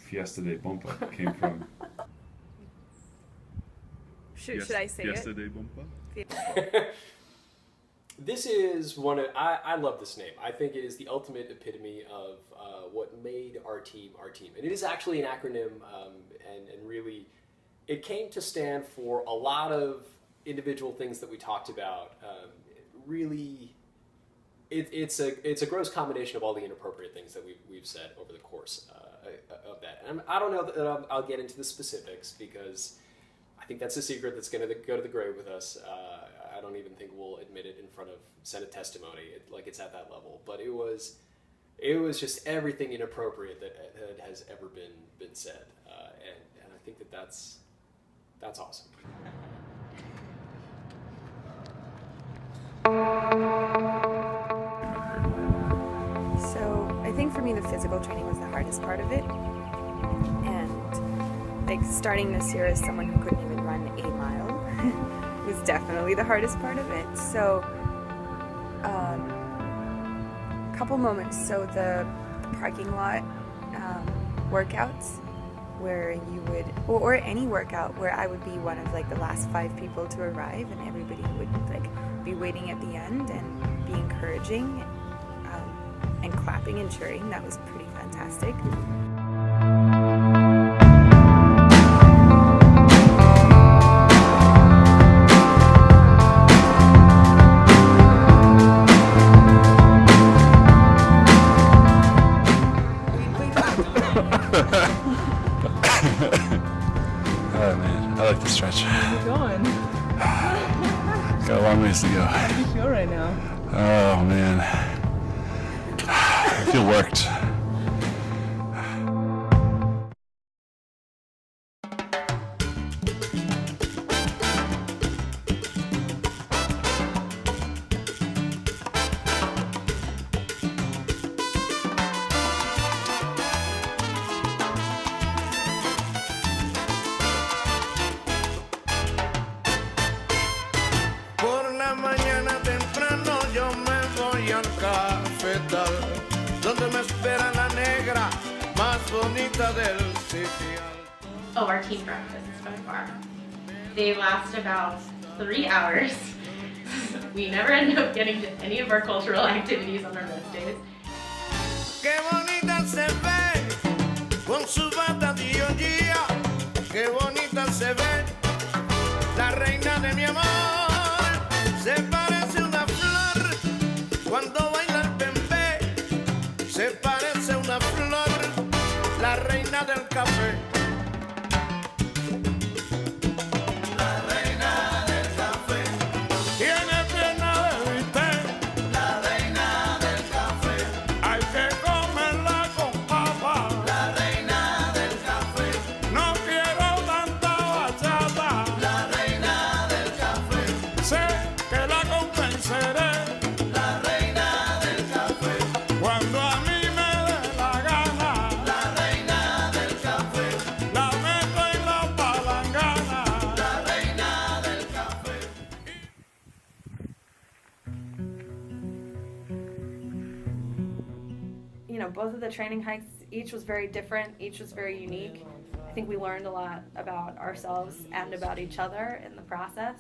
Fiesta de BOMPA came from. Should I say Fiesta it? de BOMPA? This is one of, I love this name. I think it is the ultimate epitome of what made our team our team. And it is actually an acronym, and really, it came to stand for a lot of individual things that we talked about. Really, it's a gross combination of all the inappropriate things that we've said over the course of that. And I don't know that I'll get into the specifics, because I think that's a secret that's going to go to the grave with us. I don't even think we'll admit it in front of Senate testimony. It's at that level. But it was just everything inappropriate that has ever been said, and I think that's awesome. So I think for me the physical training was the hardest part of it, and like starting this year as someone who couldn't even run a mile was definitely the hardest part of it. So a couple moments. So the parking lot workouts where you would, or any workout where I would be one of like the last 5 people to arrive, and everybody would like be waiting at the end and be encouraging and clapping and cheering. That was pretty fantastic. Oh man, I like the stretch. How's it going? Got a long ways to go. How do you feel right now? Oh man, I feel worked. Donde me espera la negra más bonita del sitio. Oh, our team breakfasts by far. They last about 3 hours. We never end up getting to any of our cultural activities on our rest days. Qué bonita se ve con su bata día a día. Qué bonita se ve la reina de mi amor. Se parece una flor cuando baila el bembé. Se parece una flor, la reina del café. La reina del café. Tiene pierna de bistec. La reina del café. Hay que comerla con papa. La reina del café. No quiero tanta bachata. La reina del café. Sé que la convenceré. La reina del café. Cuando a mí me dé la gana. La reina del café. La meto en la palangana. La reina del café. You know, both of the training hikes, each was very different, each was very unique. I think we learned a lot about ourselves and about each other in the process.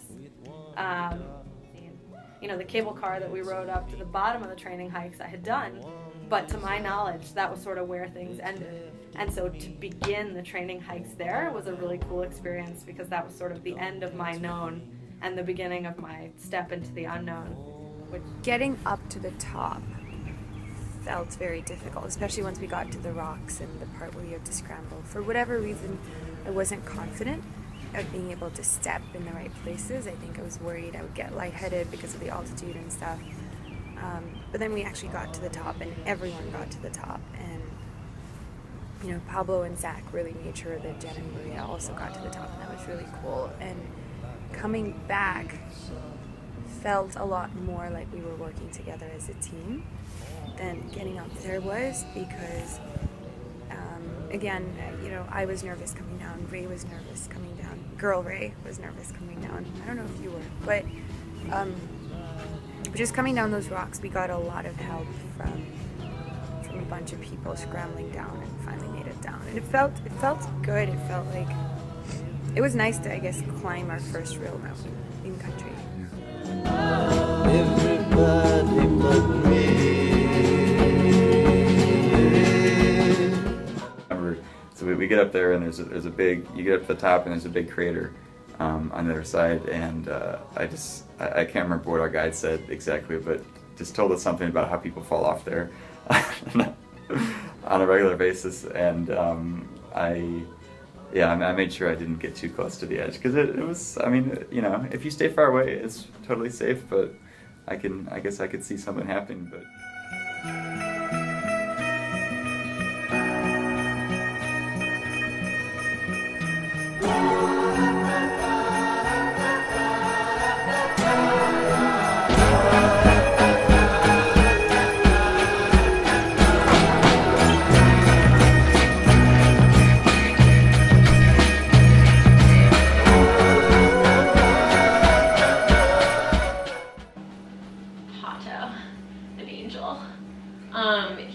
You know, the cable car that we rode up to the bottom of the training hikes I had done, but to my knowledge, that was sort of where things ended. And so to begin the training hikes there was a really cool experience, because that was sort of the end of my known and the beginning of my step into the unknown. Getting up to the top felt very difficult, especially once we got to the rocks and the part where you have to scramble. For whatever reason, I wasn't confident of being able to step in the right places. I think I was worried I would get lightheaded because of the altitude and stuff. But then we actually got to the top, and everyone got to the top. And you know, Pablo and Zach really made sure that Jen and Maria also got to the top, and that was really cool. And coming back felt a lot more like we were working together as a team than getting up there was, because again, you know, I was nervous coming down, Ray was nervous coming down, girl Ray was nervous coming down. I don't know if you were, but just coming down those rocks, we got a lot of help from a bunch of people scrambling down and finally made it down. down, and it felt good. It felt like it was nice to, I guess, climb our first real mountain in country. Everybody but me. So we get up there and there's a big, you get up to the top and there's a big crater on the other side, and I can't remember what our guide said exactly, but just told us something about how people fall off there on a regular basis, and I made sure I didn't get too close to the edge, because it was, I mean, you know, if you stay far away, it's totally safe, but I guess I could see something happening, but.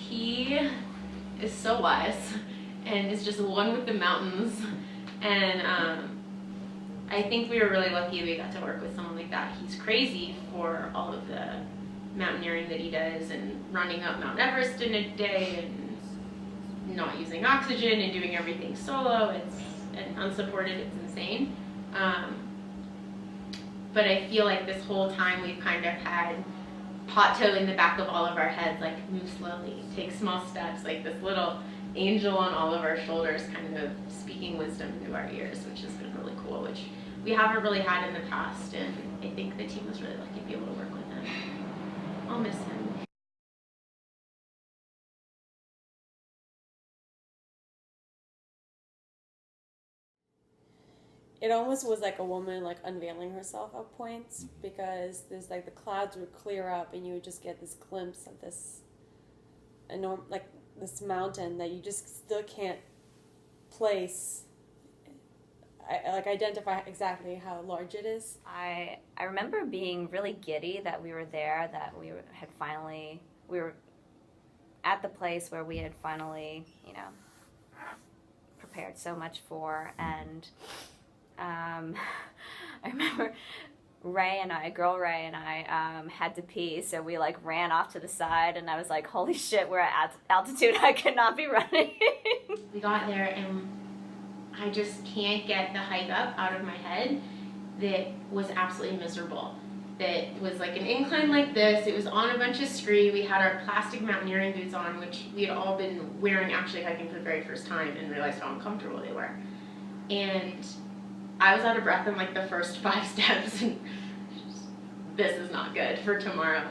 He is so wise and is just one with the mountains, and I think we were really lucky we got to work with someone like that. He's crazy for all of the mountaineering that he does, and running up Mount Everest in a day, and not using oxygen, and doing everything solo. And unsupported, it's insane. But I feel like this whole time we've kind of had Pato in the back of all of our heads, like, move slowly, take small steps, like this little angel on all of our shoulders, kind of speaking wisdom into our ears, which has been really cool, which we haven't really had in the past, and I think the team was really lucky to be able to work with him. I'll miss him. It almost was like a woman like unveiling herself at points, because there's like the clouds would clear up and you would just get this glimpse of this enormous, like this mountain that you just still can't place, identify exactly how large it is. I remember being really giddy that we were there, that we were at the place where we had finally, you know, prepared so much for, and I remember Ray and I had to pee, so we like ran off to the side, and I was like, holy shit, we're at altitude, I could not be running. We got there and I just can't get the hike up out of my head. That was absolutely miserable. That was like an incline like this, it was on a bunch of scree, we had our plastic mountaineering boots on, which we had all been wearing actually hiking for the very first time, and realized how uncomfortable they were. And I was out of breath in like the first 5 steps, and this is not good for tomorrow.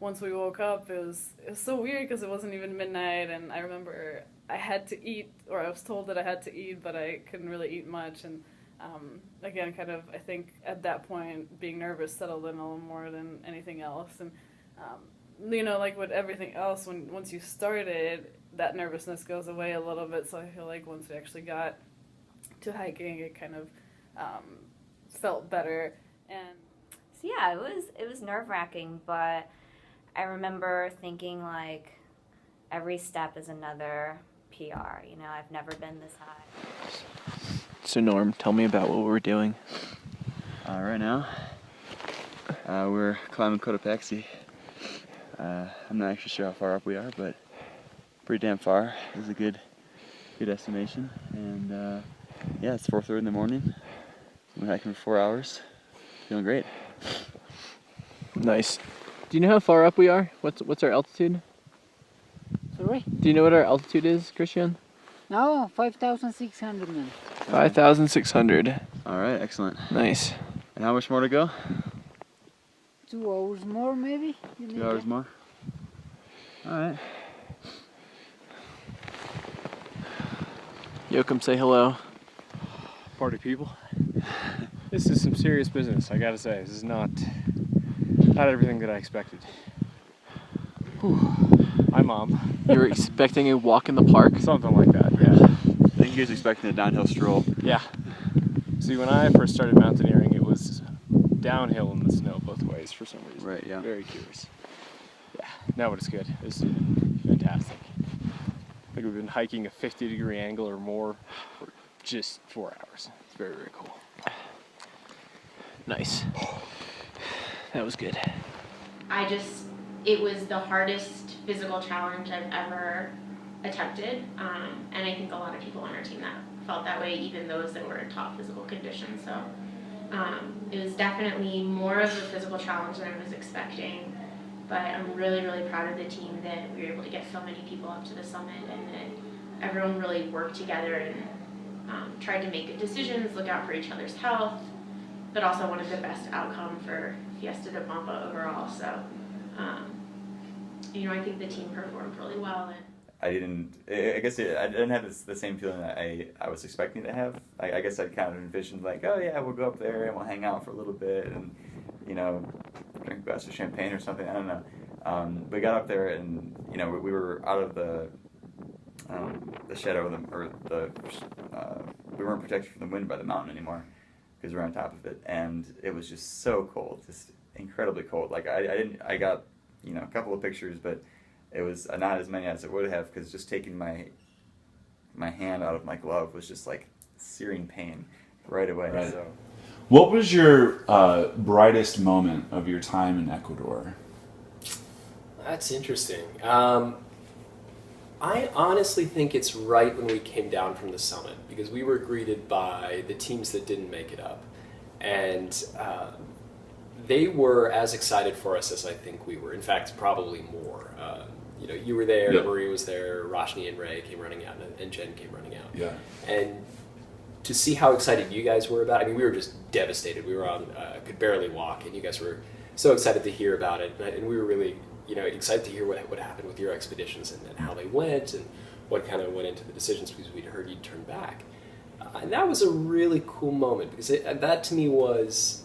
Once we woke up, it was so weird because it wasn't even midnight, and I remember I had to eat, or I was told that I had to eat, but I couldn't really eat much, and again, kind of, I think at that point, being nervous settled in a little more than anything else, and you know, like with everything else, once you started, that nervousness goes away a little bit, so I feel like once we actually got to hiking, it kind of felt better. And so yeah, it was nerve-wracking, but I remember thinking like every step is another PR. You know, I've never been this high. So Norm, tell me about what we're doing. Right now, we're climbing Cotopaxi. I'm not actually sure how far up we are, but pretty damn far. This is a good estimation, and yeah, it's 4:30 in the morning. We're hiking for 4 hours. Feeling great. Nice. Do you know how far up we are? What's our altitude? Sorry? Do you know what our altitude is, Christian? No, 5,600 man. 5,600. All right, excellent. Nice. And how much more to go? 2 hours more, maybe? 2 hours more? All right. Joachim, say hello. Party people. This is some serious business, I gotta say. This is not everything that I expected. Whew. Hi, Mom. You were expecting a walk in the park? Something like that, yeah. I think he was expecting a downhill stroll. Yeah. See, when I first started mountaineering, it was downhill in the snow both ways for some reason. Right, yeah. Very curious. Yeah, now it's good. It's fantastic. Like we've been hiking a 50-degree angle or more for just 4 hours. It's very, very cool. Nice. That was good. It was the hardest physical challenge I've ever attempted, and I think a lot of people on our team that felt that way, even those that were in top physical condition. So it was definitely more of a physical challenge than I was expecting, but I'm really, really proud of the team that we were able to get so many people up to the summit, and that everyone really worked together and tried to make good decisions, look out for each other's health, but also wanted the best outcome for Fiesta de BOMPA overall. So I think the team performed really well. And I didn't have the same feeling that I was expecting to have. I guess I kind of envisioned like, oh yeah, we'll go up there and we'll hang out for a little bit and, drink a glass of champagne or something, I don't know. We got up there and, we were out of the shadow we weren't protected from the wind by the mountain anymore because we were on top of it, and it was just so cold, just incredibly cold. Like I got, a couple of pictures, but it was not as many as it would have, because just taking my hand out of my glove was just like searing pain right away. Right. So, what was your brightest moment of your time in Ecuador? That's interesting. I honestly think it's right when we came down from the summit, because we were greeted by the teams that didn't make it up, and they were as excited for us as I think we were. In fact, probably more. You were there, Yep. Marie was there, Roshni and Ray came running out, and Jen came running out. Yeah. And to see how excited you guys were about it, we were just devastated. We were could barely walk, and you guys were so excited to hear about it, and we were really, excited to hear what happened with your expeditions and how they went and what kind of went into the decisions, because we'd heard you'd turn back. And that was a really cool moment, because that to me was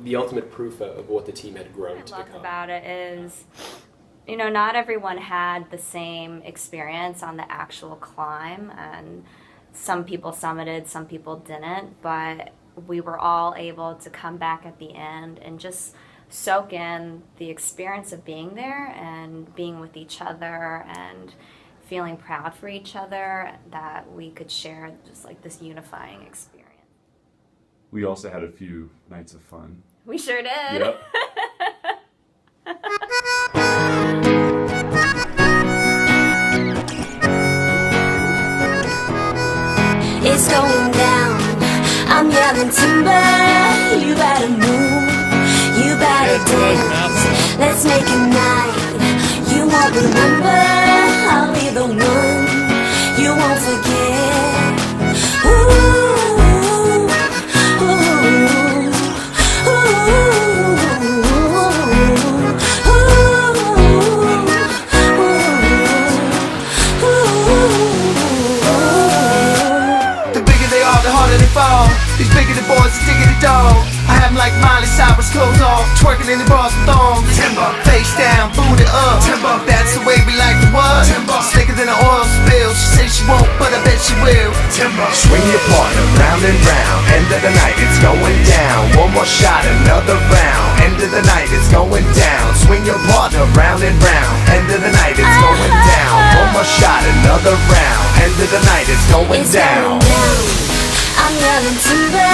the ultimate proof of what the team had grown to become. What I loved about it is, not everyone had the same experience on the actual climb, and some people summited, some people didn't, but we were all able to come back at the end and just soak in the experience of being there and being with each other and feeling proud for each other that we could share just like this unifying experience. We also had a few nights of fun. We sure did. Yep. It's going down, I'm yelling timber. You better move, you better dance. Let's make a night you won't remember. I'll be the one you won't forget. Ooh, ooh, These bigoted boys are digging the dog. I have them like Miley Cyrus, clothes off, twerking in the bras and thongs. Timber, face down, booty up. Timber, that's the way we like to what? Timber, slicker than an oil spill. She says she won't, but I bet she will. Timber, Swing your partner round and round. End of the night, it's going down. One more shot, another round. End of the night, it's going down. Swing your partner round and round. End of the night, it's going down. One more shot, another round. End of the night, it's going down. I'm yelling timber,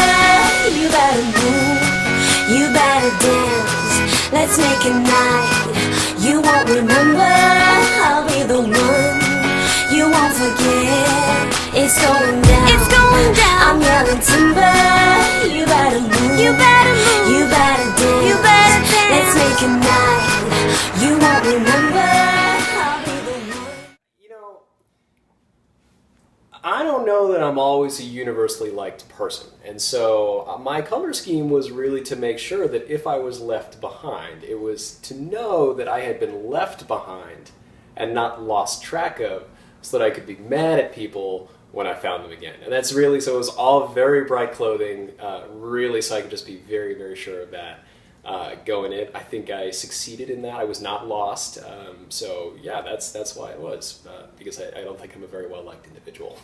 you better move, you better dance. Let's make a night you won't remember. I'll be the one you won't forget. It's going down, it's going down. I'm yelling timber, you better move, you better move, you better dance, you better dance. Let's make a night you won't remember. I'll be the one. I don't know that I'm always a universally liked person, and so my color scheme was really to make sure that if I was left behind, it was to know that I had been left behind and not lost track of, so that I could be mad at people when I found them again. And that's really, so it was all very bright clothing, really, so I could just be very, very sure of that going in. I think I succeeded in that. I was not lost. So yeah, that's why it was, because I don't think I'm a very well-liked individual.